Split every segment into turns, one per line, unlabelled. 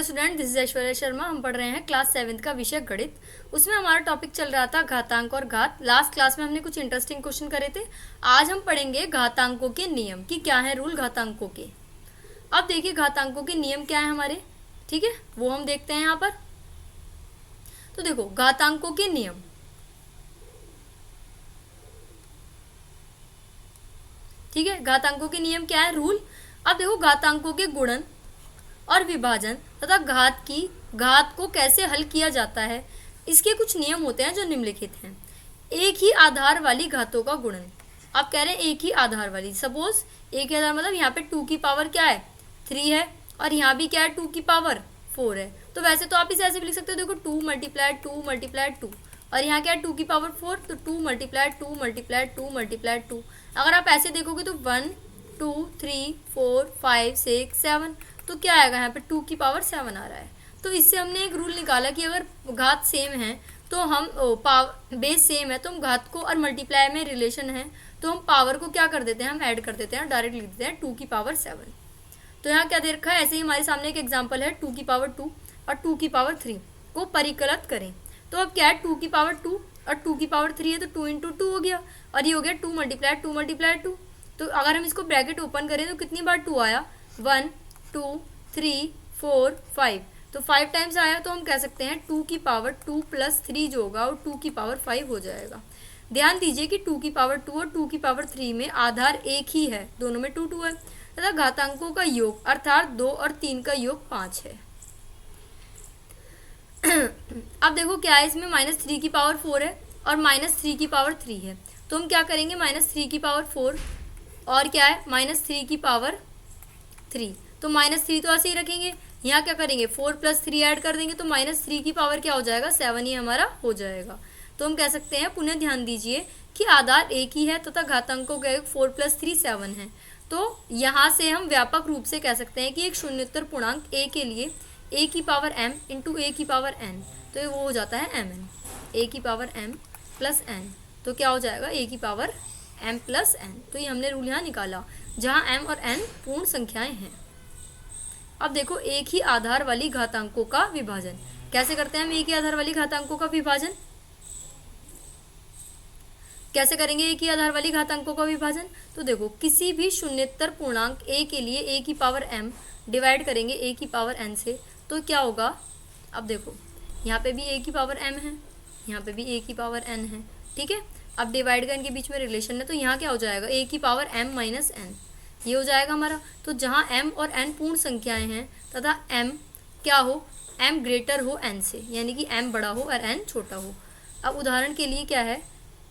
Student, this is Aishwarya Sharma. हम पढ़ रहे हैं क्लास 7 का विषय गणित। उसमें हमारा टॉपिक चल रहा था घातांक और घात। लास्ट क्लास में हमने कुछ इंटरेस्टिंग क्वेश्चन करे थे। आज हम पढ़ेंगे घातांकों के नियम कि क्या है रूल घातांकों के। अब देखिए घातांकों के नियम क्या है हमारे, ठीक है, वो हम देखते हैं यहाँ पर। तो देखो घातांकों के नियम, ठीक है, घातांकों के नियम क्या है, रूल। अब देखो घातांकों के गुणन और विभाजन तथा घात को कैसे हल किया जाता है, इसके कुछ नियम होते हैं जो निम्नलिखित हैं। एक ही आधार वाली घातों का गुणन। आप कह रहे हैं एक ही आधार वाली, सपोज एक ही आधार मतलब यहाँ पे 2 की पावर क्या है 3 है और यहाँ भी क्या है 2 की पावर 4 है। तो वैसे तो आप इसे ऐसे भी लिख सकते हो, देखो 2 मल्टीप्लाइड 2 मल्टीप्लाइड 2 और यहाँ क्या है 2 की पावर 4, तो 2 मल्टीप्लाइड 2 मल्टीप्लाइड 2 मल्टीप्लाइड 2। अगर आप ऐसे देखोगे तो 1 2 3 4 5 6 7, तो क्या आएगा यहाँ पे 2 की पावर 7 आ रहा है। तो इससे हमने एक रूल निकाला कि अगर घात सेम है तो हम बेस सेम है तो हम घात को, और मल्टीप्लाई में रिलेशन है तो हम पावर को क्या कर देते हैं, हम ऐड कर देते हैं, डायरेक्ट लिख देते हैं 2 की पावर 7। तो यहाँ क्या दे रखा है, ऐसे ही हमारे सामने एक एग्जाम्पल है 2 की पावर 2 और 2 की पावर 3 को परिकलित करें। तो अब क्या है 2 की पावर 2 और 2 की पावर 3 है तो 2 इंटू 2 हो गया और ये हो गया 2 मल्टीप्लाइड 2 मल्टीप्लाइड 2। तो अगर हम इसको ब्रैकेट ओपन करें तो कितनी बार 2 आया, 1 2 3 4 5, तो 5 टाइम्स आया। तो हम कह सकते हैं 2 की पावर 2 प्लस 3 जो होगा वो 2 की पावर 5 हो जाएगा। ध्यान दीजिए कि 2 की पावर 2 और 2 की पावर 3 में आधार एक ही है, दोनों में 2 2 है, तथा घातांकों का योग अर्थात 2 और 3 का योग 5 है। अब देखो क्या है, इसमें -3 की पावर 4 है और -3 की पावर 3 है। तो हम क्या करेंगे, -3 की पावर 4 और क्या है -3 की पावर 3, तो -3 तो ऐसे ही रखेंगे। यहाँ क्या करेंगे 4 प्लस 3 ऐड कर देंगे तो -3 की पावर क्या हो जाएगा 7 ही हमारा हो जाएगा। तो हम कह सकते हैं, पुनः ध्यान दीजिए कि आधार एक ही है तथा घातांकों का 4 प्लस 3 7 है। तो यहाँ से हम व्यापक रूप से कह सकते हैं कि एक शून्योत्तर पूर्णांक a के लिए a की पावर m इंटू a की पावर n, तो वो हो जाता है mn, a की पावर m प्लस n, तो क्या हो जाएगा a की पावर m प्लस n। तो ये हमने रूल यहाँ निकाला जहाँ m और n पूर्ण संख्याएं हैं। अब देखो एक ही आधार वाली घातांकों का विभाजन कैसे करते हैं हम, एक ही आधार वाली घातांकों का विभाजन कैसे करेंगे, एक ही आधार वाली घातांकों का विभाजन। तो देखो किसी भी शून्योत्तर पूर्णांक a के लिए a की पावर m डिवाइड करेंगे a की पावर n से, तो क्या होगा। अब देखो यहाँ पे भी a की पावर m है, यहाँ पे भी a की पावर n है, ठीक है। अब डिवाइड का इनके बीच में रिलेशन है तो यहाँ क्या हो जाएगा a की पावर m माइनस n, ये हो जाएगा हमारा। तो जहाँ m और n पूर्ण संख्याएं हैं तथा m क्या हो, m ग्रेटर हो n से, यानी कि m बड़ा हो और n छोटा हो। अब उदाहरण के लिए क्या है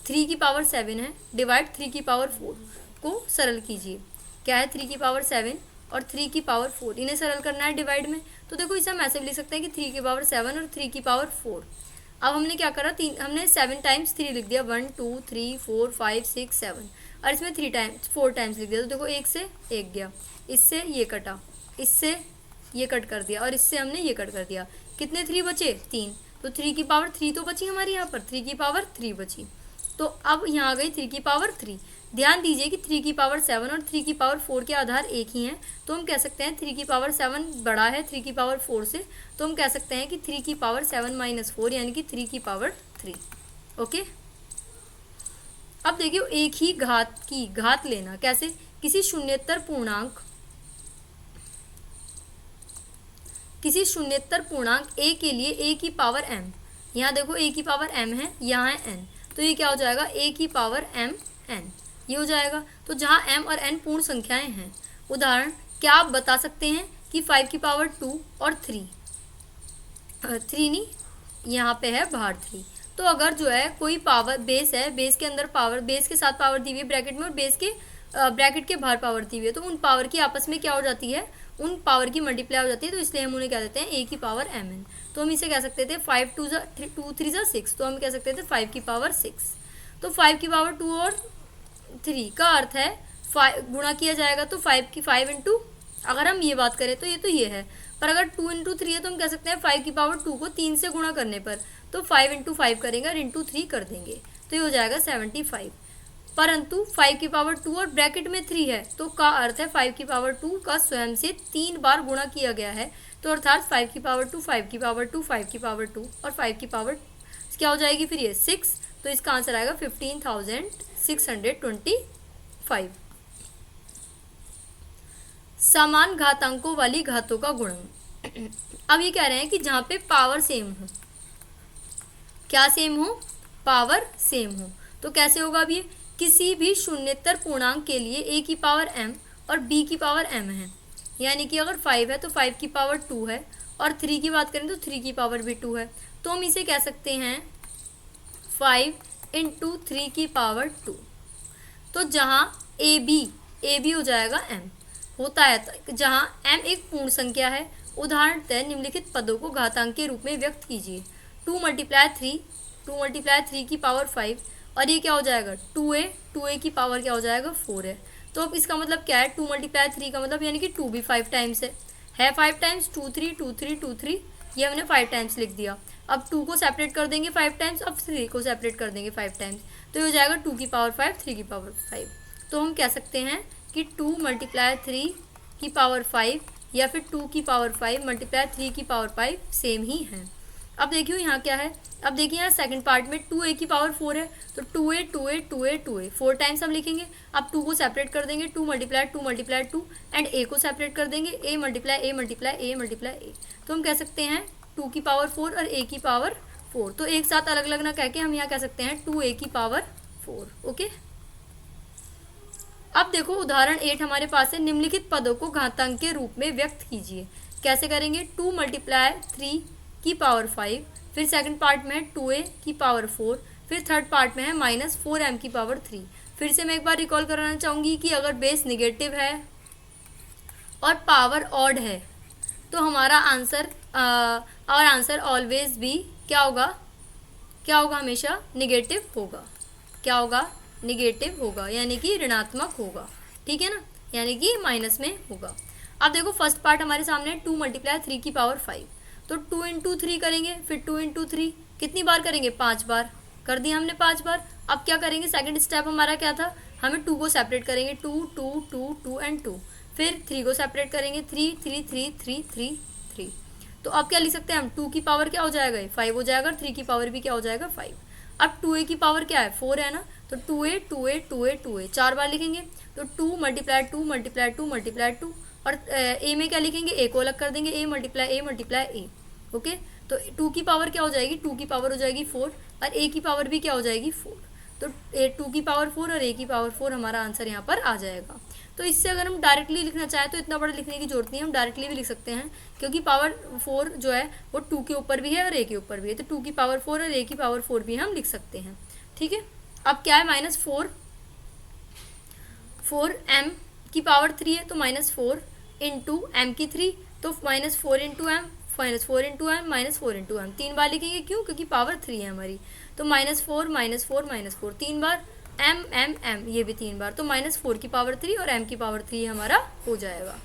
3 की पावर 7 है, डिवाइड 3 की पावर 4 को सरल कीजिए। क्या है 3 की पावर 7 और 3 की पावर 4, इन्हें सरल करना है डिवाइड में। तो देखो इसे हम ऐसे भी लिख सकते हैं कि 3 की पावर 7 और 3 की पावर 4। अब हमने क्या करा, हमने 7 टाइम्स 3 लिख दिया, 1 2 3 4 5 6 7, और इसमें 4 टाइम्स लिख दिया। तो देखो एक से एक गया, इससे ये कटा, इससे ये कट कर दिया और इससे हमने ये कट कर दिया। कितने 3 बचे, 3, तो 3 की पावर 3 तो बची हमारी, यहाँ पर 3 की पावर 3 बची। तो अब यहाँ आ गई 3 की पावर 3। ध्यान दीजिए कि 3 की पावर 7 और 3 की पावर 4 के आधार एक ही हैं, तो हम कह सकते हैं 3 की पावर 7 बड़ा है 3 की पावर 4 से, तो हम कह सकते हैं कि 3 की पावर 7 माइनस 4 यानी कि 3 की पावर 3। ओके। अब देखिए एक ही घात की घात लेना कैसे, किसी शून्योत्तर पूर्णांक a के लिए a की पावर m, यहाँ देखो a की पावर m है, यहाँ है n, तो ये क्या हो जाएगा a की पावर m n, ये हो जाएगा। तो जहाँ m और n पूर्ण संख्याएं हैं, उदाहरण क्या आप बता सकते हैं कि 5 की पावर 2 और 3 नहीं, यहाँ पे है बाहर 3। तो अगर जो है कोई पावर बेस है, बेस के अंदर पावर, बेस के साथ पावर दी हुई है ब्रैकेट में और बेस के ब्रैकेट के बाहर पावर दी हुई है, तो उन पावर की आपस में क्या हो जाती है, उन पावर की मल्टीप्लाई हो जाती है। तो इसलिए हम उन्हें कह देते हैं a की पावर mn। तो हम इसे कह सकते थे 5 2 3 6, तो हम कह सकते थे 5 की पावर 6। तो 5 की पावर 2 और 3 का अर्थ है 5 गुणा किया जाएगा, तो 5 इंटू, अगर हम ये बात करें तो ये है, पर अगर 2 इंटू 3 है तो हम कह सकते हैं 5 की पावर 2 को 3 से गुणा करने पर, तो 5 इंटू 5 करेंगे और इंटू 3 कर देंगे, तो ये हो जाएगा 75। परंतु 5 की पावर 2 और ब्रैकेट में 3 है, तो का अर्थ है 5 की पावर 2 का स्वयं से 3 बार गुणा किया गया है। तो अर्थात 5 की पावर 2, 5 की पावर 2, 5 की पावर 2 और 5 की पावर क्या हो जाएगी फिर ये 6। तो इसका आंसर आएगा 15,625। समान घातांकों वाली घातों का गुणन। अब ये कह रहे हैं कि जहाँ पे पावर सेम हो, क्या सेम हो, पावर सेम हो, तो कैसे होगा। अब ये किसी भी शून्येतर पूर्णांक के लिए a की पावर m और b की पावर m है, यानी कि अगर 5 है तो 5 की पावर 2 है और 3 की बात करें तो 3 की पावर भी 2 है। तो हम इसे कह सकते हैं 5 × 3 की पावर 2। तो जहाँ a b हो जाएगा m होता है, तो जहाँ m एक पूर्ण संख्या है, उदाहरणतः निम्नलिखित पदों को घातांक के रूप में व्यक्त कीजिए। 2 × 3 की पावर 5 और ये क्या हो जाएगा 2a की पावर क्या हो जाएगा 4 है। तो अब इसका मतलब क्या है, 2 × 3 का मतलब यानी कि 2 भी 5 टाइम्स है 5 टाइम्स 2 3 2 3 2 3, ये हमने 5 टाइम्स लिख दिया। अब 2 को सेपरेट कर देंगे 5 टाइम्स, अब 3 को सेपरेट कर देंगे 5 टाइम्स, तो ये हो जाएगा 2 की पावर 5 3 की पावर 5। तो हम कह सकते हैं कि 2 × 3 की पावर 5 या फिर 2 की पावर 5 × 3 की पावर 5 सेम ही है। अब देखियो यहाँ क्या है, अब देखिए यहाँ सेकंड पार्ट में 2a की पावर 4 है, तो 2a 4 टाइम्स हम लिखेंगे। अब 2 को सेपरेट कर देंगे 2 × 2 एंड a को सेपरेट कर देंगे a × a। तो हम कह सकते हैं 2 की पावर 4 और a की पावर 4, तो एक साथ अलग अलग ना कह के हम यहाँ कह सकते हैं 2a की पावर 4। ओके, अब देखो उदाहरण 8 हमारे पास है, निम्नलिखित पदों को घातांक के रूप में व्यक्त कीजिए। कैसे करेंगे, 2 × 3 की पावर 5, फिर सेकंड पार्ट में है 2a की पावर 4, फिर थर्ड पार्ट में है -4m की पावर 3। फिर से मैं एक बार रिकॉल कराना चाहूँगी कि अगर बेस निगेटिव है और पावर ऑड है तो हमारा आंसर और आंसर ऑलवेज भी क्या होगा हमेशा निगेटिव होगा। क्या होगा, निगेटिव होगा, यानी कि ऋणात्मक होगा, ठीक है ना, यानी कि माइनस में होगा। अब देखो फर्स्ट पार्ट हमारे सामने 2 × 3 की पावर 5, तो 2 × 3 करेंगे, फिर 2 × 3 कितनी बार करेंगे 5 बार कर दिया हमने 5 बार। अब क्या करेंगे, सेकंड स्टेप हमारा क्या था, हमें 2 को सेपरेट करेंगे 2 2 2 2 एंड 2, फिर 3 को सेपरेट करेंगे 3 3 3 3 3 3। तो अब क्या लिख सकते हैं हम, 2 की पावर क्या हो जाएगा 5 हो जाएगा, 3 की पावर भी क्या हो जाएगा 5। अब 2a की पावर क्या है 4 है ना, तो 2a 4 बार लिखेंगे, तो 2 × 2 और a में क्या लिखेंगे, a को अलग कर देंगे a × a। ओके, तो 2 की पावर क्या हो जाएगी, 2 की पावर हो जाएगी 4 और a की पावर भी क्या हो जाएगी 4। तो 2 की पावर 4 और a की पावर 4 हमारा आंसर यहाँ पर आ जाएगा। तो इससे अगर हम डायरेक्टली लिखना चाहें तो इतना बड़ा लिखने की जरूरत नहीं है, हम डायरेक्टली भी लिख सकते हैं, क्योंकि पावर 4 जो है वो 2 के ऊपर भी है और a के ऊपर भी है, तो 2 की पावर 4 और a की पावर 4 भी हम लिख सकते हैं, ठीक है। अब क्या है, -4m की पावर 3 है, तो -4 × m की 3, तो -4 × m -4 × m 3 बार लिखेंगे, क्यों, क्योंकि पावर 3 है हमारी, तो -4 3 बार, m ये भी 3 बार, तो -4 की पावर 3 और m की पावर 3 हमारा हो जाएगा।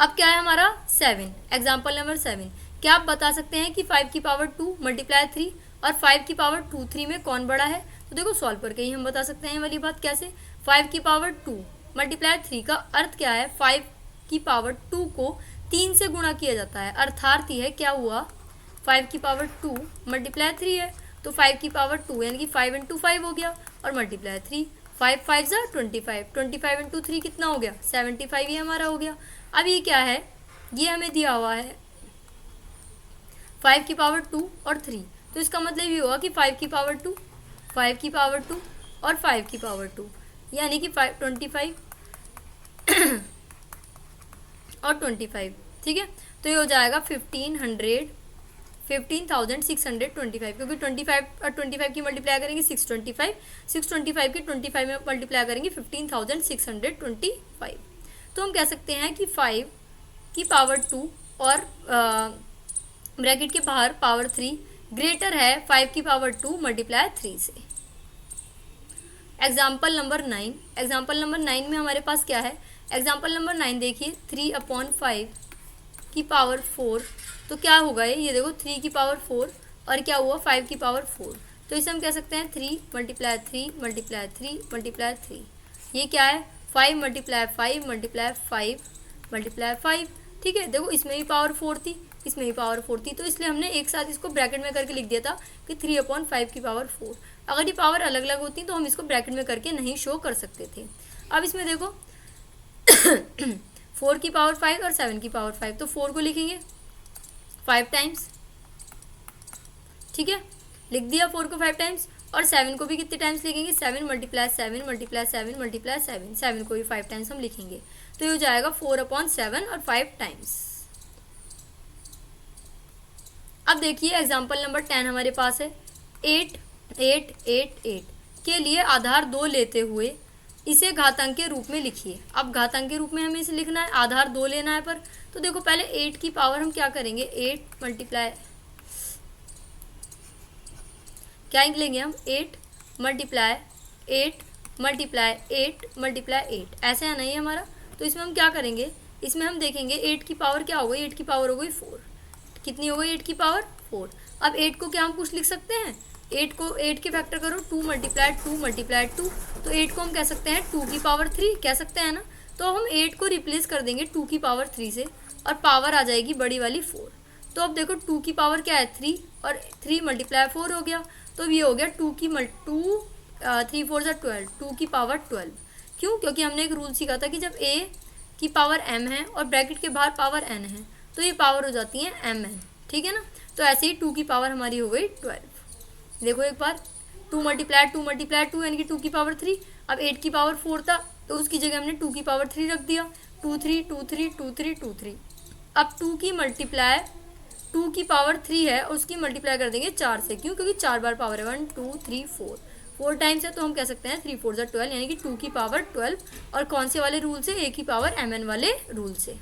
अब क्या है हमारा 7, एग्जाम्पल नंबर 7। क्या आप बता सकते हैं कि 5 की पावर 2 × 3 और 5 की पावर 2 3 में कौन बड़ा है। तो देखो सॉल्व करके ही हम बता सकते हैं वाली बात। कैसे, 5 की पावर 2 × 3 का अर्थ क्या है, 5 की पावर 2 को 3 से गुणा किया जाता है, अर्थात यह क्या हुआ 5 की पावर 2 × 3 है, तो 5 की पावर 2 यानी कि 5 × 5 हो गया और मल्टीप्लाई 3, 5 5 = 25, 25 × 3 कितना हो गया 75, ये हमारा हो गया। अब ये क्या है, ये हमें दिया हुआ है 5 की पावर 2 और 3, तो इसका मतलब ये होगा कि 5 की पावर 2 5 की पावर 2 और 5 की पावर 2 यानी कि 25 और 25, ठीक है। तो ये हो जाएगा 15,625, क्योंकि 25 और 25 की मल्टीप्लाई करेंगे 625, 625 की 25 में मल्टीप्लाई करेंगे 15,625। तो हम कह सकते हैं कि 5 की पावर 2 और ब्रैकेट के बाहर पावर 3 ग्रेटर है 5 की पावर 2 × 3 से। एग्जाम्पल नंबर 9, एग्जाम्पल नंबर 9 में हमारे पास क्या है, एग्जाम्पल नंबर 9 देखिए, 3/5 की पावर 4, तो क्या होगा ये देखो 3 की पावर 4 और क्या हुआ 5 की पावर 4, तो इसे हम कह सकते हैं 3 मल्टीप्लाई 3 मल्टीप्लाई 3 मल्टीप्लाई 3। ये क्या है 5 मल्टीप्लाई 5 मल्टीप्लाई 5 मल्टीप्लाई 5। ठीक है, देखो इसमें भी पावर 4 थी, इसमें भी पावर 4 थी, तो इसलिए हमने एक साथ इसको ब्रैकेट में करके लिख दिया था कि 3/5 की पावर 4। अगर ये पावर अलग अलग होती तो हम इसको ब्रैकेट में करके नहीं शो कर सकते थे। अब इसमें देखो 4 की पावर 5 और 7 की पावर 5, तो 4 को लिखेंगे 5 टाइम्स। ठीक है, लिख दिया 4 को 5 टाइम्स, और 7 को भी कितने टाइम्स लिखेंगे 7 मल्टीप्लाई 7 मल्टीप्लाई 7 मल्टीप्लाई 7, 7 को भी 5 टाइम्स हम लिखेंगे, तो ये हो जाएगा 4/7 और 5 टाइम्स। अब देखिए एग्जाम्पल नंबर 10 हमारे पास है 8 8 8 8 के लिए आधार 2 लेते हुए इसे घातांक के रूप में लिखिए। अब घातांक के रूप में हमें इसे लिखना है, आधार 2 लेना है पर, तो देखो पहले 8 की पावर हम क्या करेंगे 8 मल्टीप्लाई क्या लेंगे हम 8 मल्टीप्लाई 8 मल्टीप्लाई 8 मल्टीप्लाई 8, ऐसे है नहीं हमारा। तो इसमें हम क्या करेंगे, इसमें हम देखेंगे 8 की पावर क्या हो गई, 8 की पावर हो गई 4। कितनी हो गई 8 की पावर 4। अब 8 को क्या हम कुछ लिख सकते हैं, 8 को 8 के फैक्टर करो 2 मल्टीप्लाई 2 मल्टीप्लाई 2, तो 8 को हम कह सकते हैं 2 की पावर 3 कह सकते हैं ना। तो हम 8 को रिप्लेस कर देंगे 2 की पावर 3 से, और पावर आ जाएगी बड़ी वाली 4। तो अब देखो 2 की पावर क्या है 3, और 3 मल्टीप्लाई 4 हो गया, तो ये हो गया 2 की 3 4 12, 2 की पावर 12। क्यों, क्योंकि हमने एक रूल सीखा था कि जब a की पावर m है और ब्रैकेट के बाहर पावर n है तो ये पावर हो जाती है mn। ठीक है ना, तो ऐसे ही 2 की पावर हमारी हो गई 12। देखो एक बार 2 मल्टीप्लाई 2 मल्टीप्लाई 2 यानी कि 2 की पावर 3। अब 8 की पावर 4 था तो उसकी जगह हमने 2 की पावर 3 रख दिया, 2 3 2 3 2 3 2 3। अब 2 की मल्टीप्लाई 2 की पावर 3 है और उसकी मल्टीप्लाई कर देंगे 4 से, क्यों, क्योंकि 4 बार पावर है 1 2 3 4, 4 टाइम्स है, तो हम कह सकते हैं 3 4 12 यानी कि 2 की पावर 12। और कौन से वाले रूल से, a की पावर mn वाले रूल से।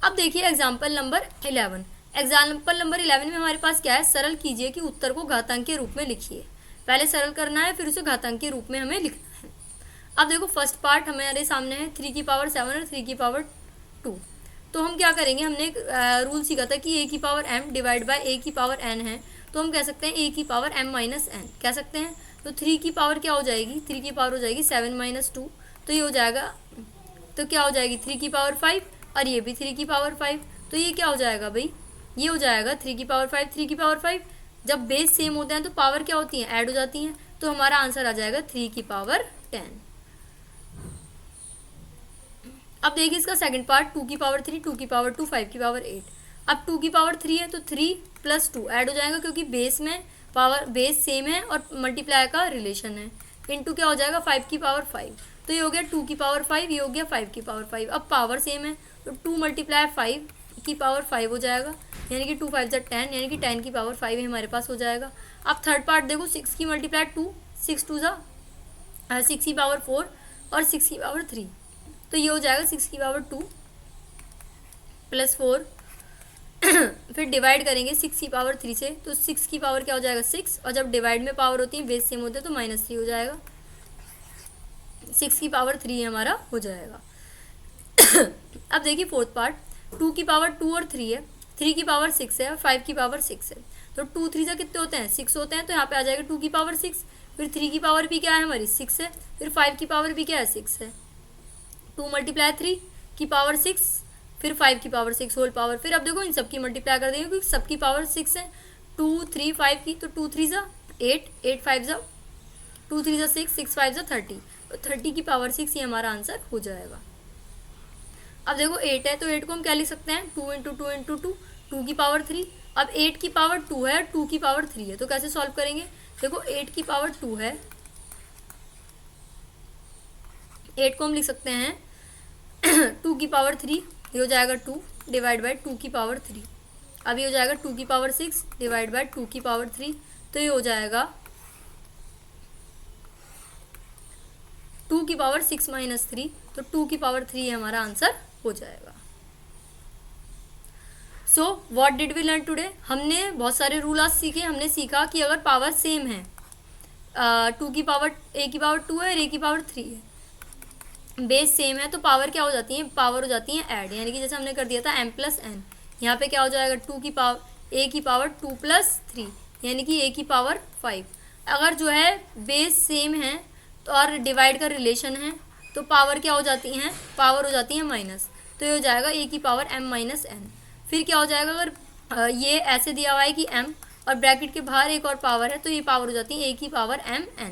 अब देखिए एग्जाम्पल नंबर 11। एग्जाम्पल नंबर 11 में हमारे पास क्या है, सरल कीजिए कि उत्तर को घातांक के रूप में लिखिए। पहले सरल करना है फिर उसे घातांक के रूप में हमें लिखना है। अब देखो फर्स्ट पार्ट हमारे सामने है 3 की पावर 7 और 3 की पावर 2। तो हम क्या करेंगे, हमने एक रूल सीखा था कि a की power m divide by a की पावर n है, तो हम कह सकते हैं a की पावर m माइनस n कह सकते हैं। तो 3 की पावर क्या हो जाएगी, 3 की पावर हो जाएगी 7 माइनस 2, तो ये हो जाएगा, तो क्या हो जाएगी 3 की पावर 5, और ये भी 3 की पावर 5, तो ये क्या हो जाएगा भाई, ये हो जाएगा 3 की पावर 5 3 की पावर 5। जब बेस सेम होते हैं तो पावर क्या होती है, ऐड हो जाती हैं, तो हमारा आंसर आ जाएगा 3 की पावर 10। अब देखिए इसका सेकंड पार्ट 2 की पावर 3 2 की पावर 2 5 की पावर 8। अब 2 की पावर 3 है तो 3 प्लस 2 ऐड हो जाएगा, क्योंकि बेस में पावर बेस सेम है और मल्टीप्लाई का रिलेशन है, इनटू क्या हो जाएगा 5 की पावर 5, तो ये हो गया 2 की पावर 5, ये हो गया 5 की पावर 5। अब पावर सेम है तो 2 मल्टीप्लाई 5 की पावर 5 हो जाएगा, यानी कि 2 5 10 यानी कि 10 की पावर 5 हमारे पास हो जाएगा। अब थर्ड पार्ट देखो 6 की मल्टीप्लाई 2 6 2 6 की पावर 4 और 6 की पावर 3, तो ये हो जाएगा 6 की पावर 2 प्लस 4 फिर डिवाइड करेंगे 6 की पावर 3 से, तो 6 की पावर क्या हो जाएगा 6, और जब डिवाइड में पावर होती है बेस सेम होते हैं तो -3 हो जाएगा, 6 की पावर 3 हमारा हो जाएगा। अब देखिए फोर्थ पार्ट 2 की पावर 2 और 3 है, 3 की पावर 6 है और 5 की पावर 6 है, तो 2 3 से कितने होते हैं 6 होते हैं, तो यहाँ पे आ जाएगा 2 की पावर 6, फिर 3 की पावर भी क्या है हमारी 6 है, फिर 5 की पावर भी क्या है 6 है, 2 मल्टीप्लाई 3 की पावर 6 फिर 5 की पावर 6 होल पावर। फिर अब देखो इन सब की मल्टीप्लाई कर देंगे क्योंकि सबकी पावर 6 है, 2 3 5 की, तो 2 3 8 8 5 2 3 6 6 5 30, तो 30 की पावर 6 ये हमारा आंसर हो जाएगा। अब देखो 8 है तो 8 को हम क्या लिख सकते हैं 2 इंटू 2 इंटू 2 2 की पावर 3। अब 8 की पावर 2 है 2 की पावर 3 है, तो कैसे सॉल्व करेंगे, देखो 8 की पावर 2 है, 8 को हम लिख सकते हैं 2 की पावर 3, ये हो जाएगा 2 डिवाइड बाय 2 की पावर 3। अब ये हो जाएगा 2 की पावर 6 डिवाइड बाय 2 की पावर 3, तो ये हो जाएगा 2 की पावर 6 माइनस 3, तो 2 की पावर 3 हमारा आंसर हो जाएगा। So what did we learn today, हमने बहुत सारे रूल आज सीखे। हमने सीखा कि अगर पावर सेम है 2 की पावर a की पावर 2 है और a की पावर 3 है, बेस सेम है, तो पावर क्या हो जाती है, पावर हो जाती है ऐड, यानी कि जैसे हमने कर दिया था m प्लस n, यहाँ पे क्या हो जाएगा 2 की पावर a की पावर 2 प्लस 3, यानी कि a की पावर 5। अगर जो है बेस सेम है तो और डिवाइड का रिलेशन है तो पावर क्या हो जाती हैं, पावर हो जाती है माइनस, तो ये हो जाएगा a की पावर m माइनस n। फिर क्या हो जाएगा, अगर ये ऐसे दिया हुआ है कि m और ब्रैकेट के बाहर एक और पावर है तो ये पावर हो जाती है a की पावर m n।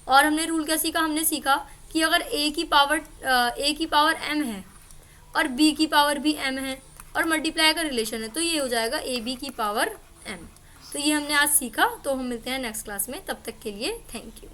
और हमने रूल क्या सीखा, हमने सीखा कि अगर a की पावर m है और b की पावर भी m है और मल्टीप्लाई का रिलेशन है तो ये हो जाएगा ab की पावर m। तो ये हमने आज सीखा। तो हम मिलते हैं नेक्स्ट क्लास में, तब तक के लिए थैंक यू।